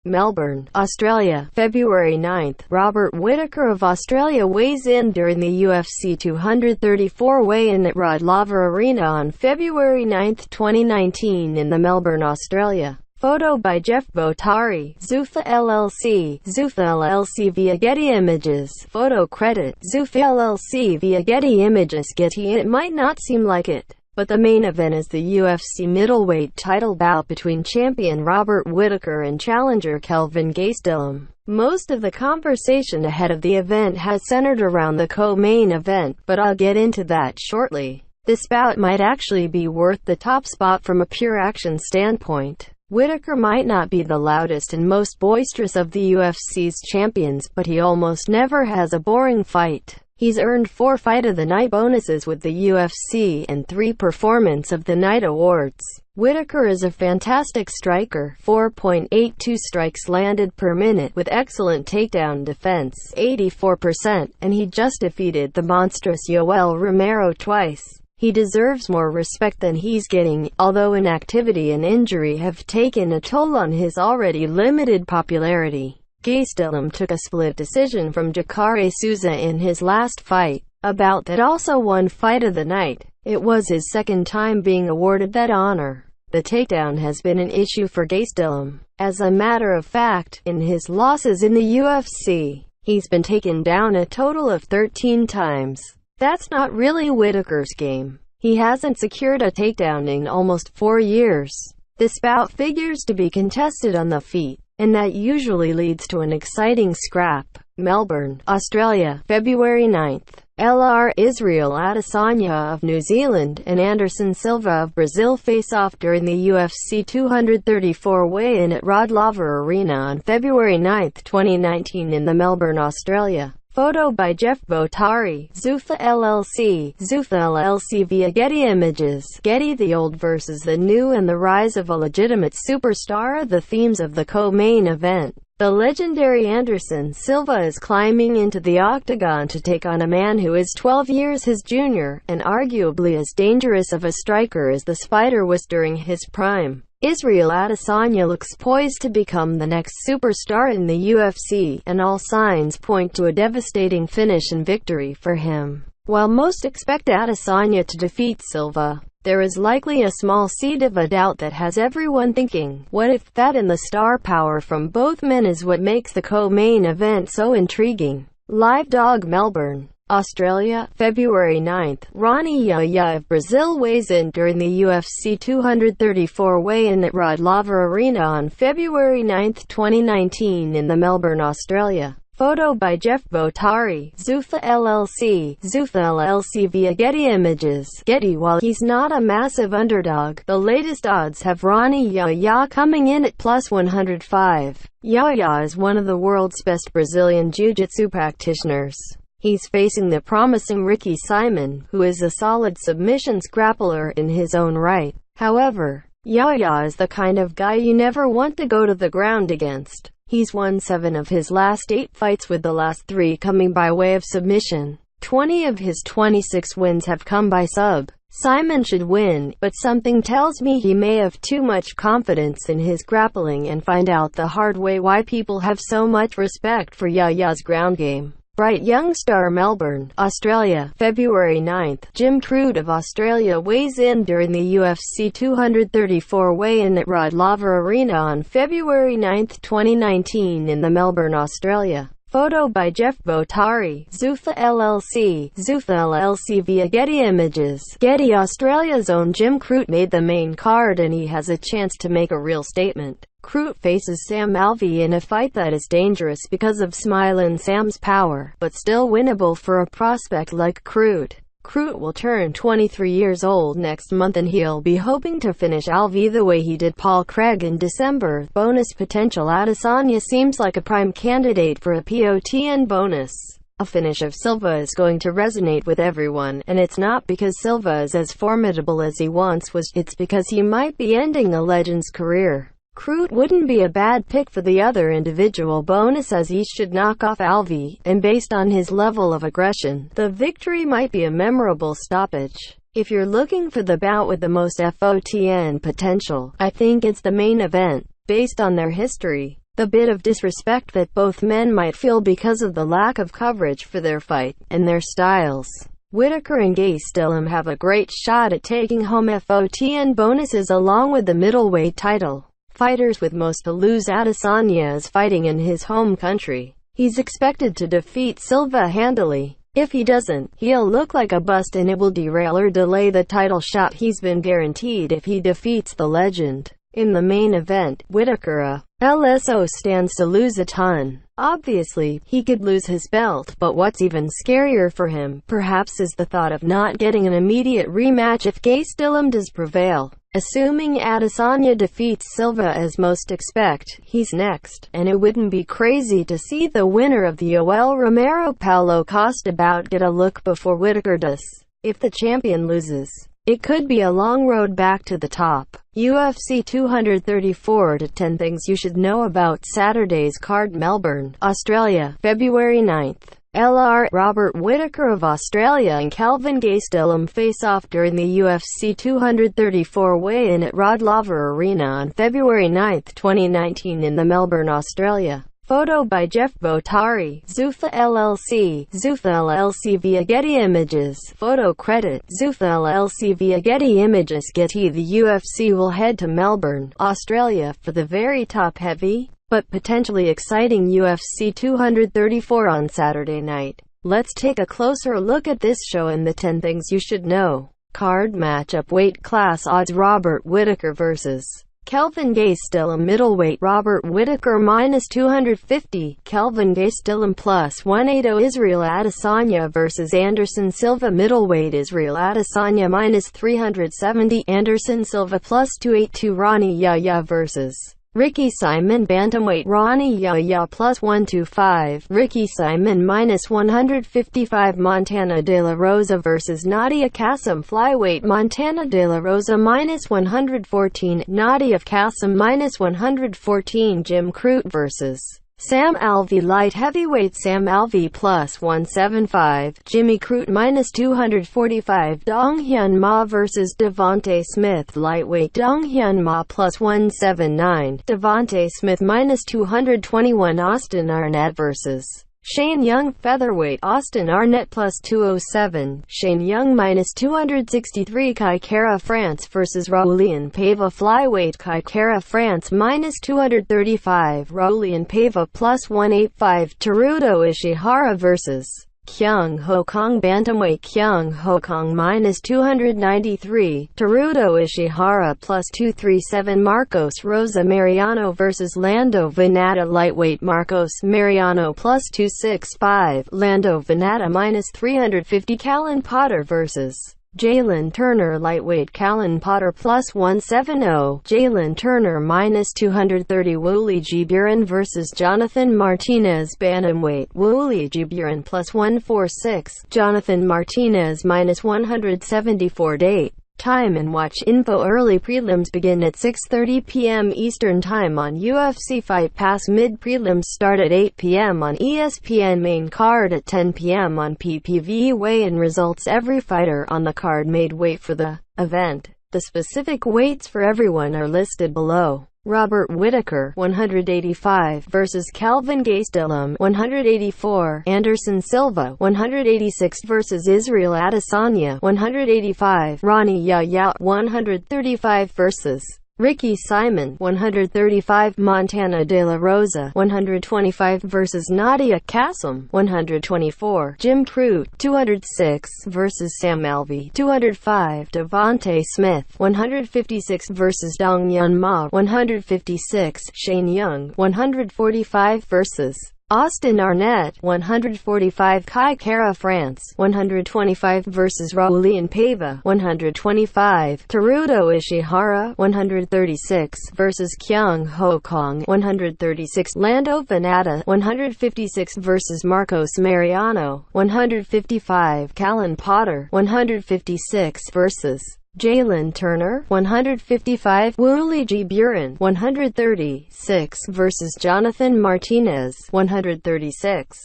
Melbourne, Australia, February 9. Robert Whittaker of Australia weighs in during the UFC 234 weigh-in at Rod Laver Arena on February 9, 2019 in the Melbourne, Australia. Photo by Jeff Botari, Zuffa LLC, Zuffa LLC via Getty Images. Photo credit, Zuffa LLC via Getty Images. Getty. It might not seem like it, but the main event is the UFC middleweight title bout between champion Robert Whittaker and challenger Kelvin Gastelum. Most of the conversation ahead of the event has centered around the co-main event, but I'll get into that shortly. This bout might actually be worth the top spot from a pure action standpoint. Whittaker might not be the loudest and most boisterous of the UFC's champions, but he almost never has a boring fight. He's earned 4 Fight of the Night bonuses with the UFC and 3 Performance of the Night awards. Whittaker is a fantastic striker, 4.82 strikes landed per minute with excellent takedown defense, 84%, and he just defeated the monstrous Yoel Romero twice. He deserves more respect than he's getting, although inactivity and injury have taken a toll on his already limited popularity. Gastelum took a split decision from Jacare Souza in his last fight, a bout that also won Fight of the Night. It was his second time being awarded that honor. The takedown has been an issue for Gastelum. As a matter of fact, in his losses in the UFC, he's been taken down a total of 13 times. That's not really Whittaker's game. He hasn't secured a takedown in almost 4 years. This bout figures to be contested on the feet, and that usually leads to an exciting scrap. Melbourne, Australia, February 9. LR Israel Adesanya of New Zealand and Anderson Silva of Brazil face off during the UFC 234 weigh-in at Rod Laver Arena on February 9, 2019 in the Melbourne, Australia. Photo by Jeff Botari, Zuffa LLC, Zuffa LLC via Getty Images. Getty. The old versus the new and the rise of a legitimate superstar are the themes of the co-main event. The legendary Anderson Silva is climbing into the octagon to take on a man who is 12 years his junior, and arguably as dangerous of a striker as the Spider was during his prime. Israel Adesanya looks poised to become the next superstar in the UFC, and all signs point to a devastating finish and victory for him. While most expect Adesanya to defeat Silva, there is likely a small seed of a doubt that has everyone thinking, what if? That and the star power from both men is what makes the co-main event so intriguing. Live Dog Melbourne, Australia, February 9. Ronnie Yaya of Brazil weighs in during the UFC 234 weigh-in at Rod Laver Arena on February 9, 2019 in the Melbourne, Australia. Photo by Jeff Botari, Zuffa LLC, Zuffa LLC via Getty Images. Getty. While he's not a massive underdog, the latest odds have Ronnie Yaya coming in at plus 105. Yaya is one of the world's best Brazilian jiu-jitsu practitioners. He's facing the promising Ricky Simon, who is a solid submissions grappler in his own right. However, Yaya is the kind of guy you never want to go to the ground against. He's won 7 of his last 8 fights, with the last 3 coming by way of submission. 20 of his 26 wins have come by sub. Simon should win, but something tells me he may have too much confidence in his grappling and find out the hard way why people have so much respect for Yaya's ground game. Bright young star Melbourne, Australia, February 9. Jim Crute of Australia weighs in during the UFC 234 weigh-in at Rod Laver Arena on February 9, 2019 in the Melbourne, Australia. Photo by Jeff Botari, Zuffa LLC, Zuffa LLC via Getty Images. Getty. Australia's own Jim Crute made the main card, and he has a chance to make a real statement. Crute faces Sam Alvey in a fight that is dangerous because of Smilin' Sam's power, but still winnable for a prospect like Crute. Crute will turn 23 years old next month, and he'll be hoping to finish Alvey the way he did Paul Craig in December. Bonus potential. Adesanya seems like a prime candidate for a POTN bonus. A finish of Silva is going to resonate with everyone, and it's not because Silva is as formidable as he once was, it's because he might be ending a legend's career. Crute wouldn't be a bad pick for the other individual bonus, as he should knock off Alvey, and based on his level of aggression, the victory might be a memorable stoppage. If you're looking for the bout with the most FOTN potential, I think it's the main event. Based on their history, The bit of disrespect that both men might feel because of the lack of coverage for their fight, and their styles. Whittaker and Gastelum have a great shot at taking home FOTN bonuses along with the middleweight title. Fighters with most to lose. Adesanya is fighting in his home country. He's expected to defeat Silva handily. If he doesn't, he'll look like a bust and it will derail or delay the title shot he's been guaranteed if he defeats the legend. In the main event, Whittaker, LSO stands to lose a ton. Obviously, he could lose his belt, but what's even scarier for him, perhaps, is the thought of not getting an immediate rematch if Gastelum does prevail. Assuming Adesanya defeats Silva as most expect, he's next, and it wouldn't be crazy to see the winner of the Yoel Romero-Paulo Costa bout get a look before Whittaker does. If the champion loses, it could be a long road back to the top. UFC 234 to 10 Things You Should Know About Saturday's card. Melbourne, Australia, February 9th. LR Robert Whittaker of Australia and Kelvin Gastelum face off during the UFC 234 weigh-in at Rod Laver Arena on February 9, 2019 in the Melbourne, Australia. Photo by Jeff Botari, Zuffa LLC, Zuffa LLC via Getty Images. Photo credit, Zuffa LLC via Getty Images. Getty. The UFC will head to Melbourne, Australia, for the very top-heavy, but potentially exciting UFC 234 on Saturday night. Let's take a closer look at this show and the 10 things you should know. Card matchup. Weight class odds. Robert Whittaker vs. Kelvin Gastelum. Middleweight. Robert Whittaker -250, Kelvin Gastelum +180. Israel Adesanya vs. Anderson Silva. Middleweight. Israel Adesanya -370, Anderson Silva +282. Ronnie Yahya vs. Ricky Simon. Bantamweight. Ronnie Yahya +125, Ricky Simon -155. Montana De La Rosa vs. Nadia Kassem. Flyweight. Montana De La Rosa -114, Nadia Kassem -114. Jim Crute vs. Sam Alvey. Light heavyweight. Sam Alvey +175, Jimmy Crute -245. Dong Hyun Ma vs. Devontae Smith. Lightweight. Dong Hyun Ma +179, Devontae Smith -221. Austin Arnett vs. Shane Young. Featherweight. Austin Arnett +207, Shane Young -263. Kai Kara France vs. Raulian Paiva. Flyweight. Kai Kara France -235, Raulian Paiva +185. Teruto Ishihara vs. Kyung Ho Kong. Bantamweight. Kyung Ho Kong -293, Teruto Ishihara +237. Marcos Rosa Mariano vs. Lando Venata. Lightweight. Marcos Mariano +265, Lando Venata -350. Callan Potter vs. Jalen Turner. Lightweight. Callan Potter +170, Jalen Turner -230. Wooly G. Buren vs. Jonathan Martinez. Bantamweight. Wooly G. Buren +146, Jonathan Martinez -174. Date, time and watch info. Early prelims begin at 6:30 p.m. Eastern Time on UFC Fight Pass. Mid prelims start at 8 p.m. on ESPN. Main card at 10 p.m. on PPV. Weigh-in results. Every fighter on the card made weight for the event. The specific weights for everyone are listed below. Robert Whittaker 185 vs. Kelvin Gastelum 184, Anderson Silva 186 vs. Israel Adesanya 185, Ronnie Yahya 135 vs. Ricky Simon 135, Montana De La Rosa 125 vs. Nadia Kassem 124, Jim Crute 206 vs. Sam Alvey 205, Devontae Smith 156 vs. Dong Hyun Ma 156, Shane Young 145 vs. Austin Arnett 145, Kai Kara France 125 vs. Raulian Paiva 125, Teruto Ishihara 136 vs. Kyung Ho Kong 136, Lando Venata 156 vs. Marcos Mariano 155, Callan Potter 156 vs. Jalen Turner 155, Wooly G. Buren 136 vs. Jonathan Martinez 136.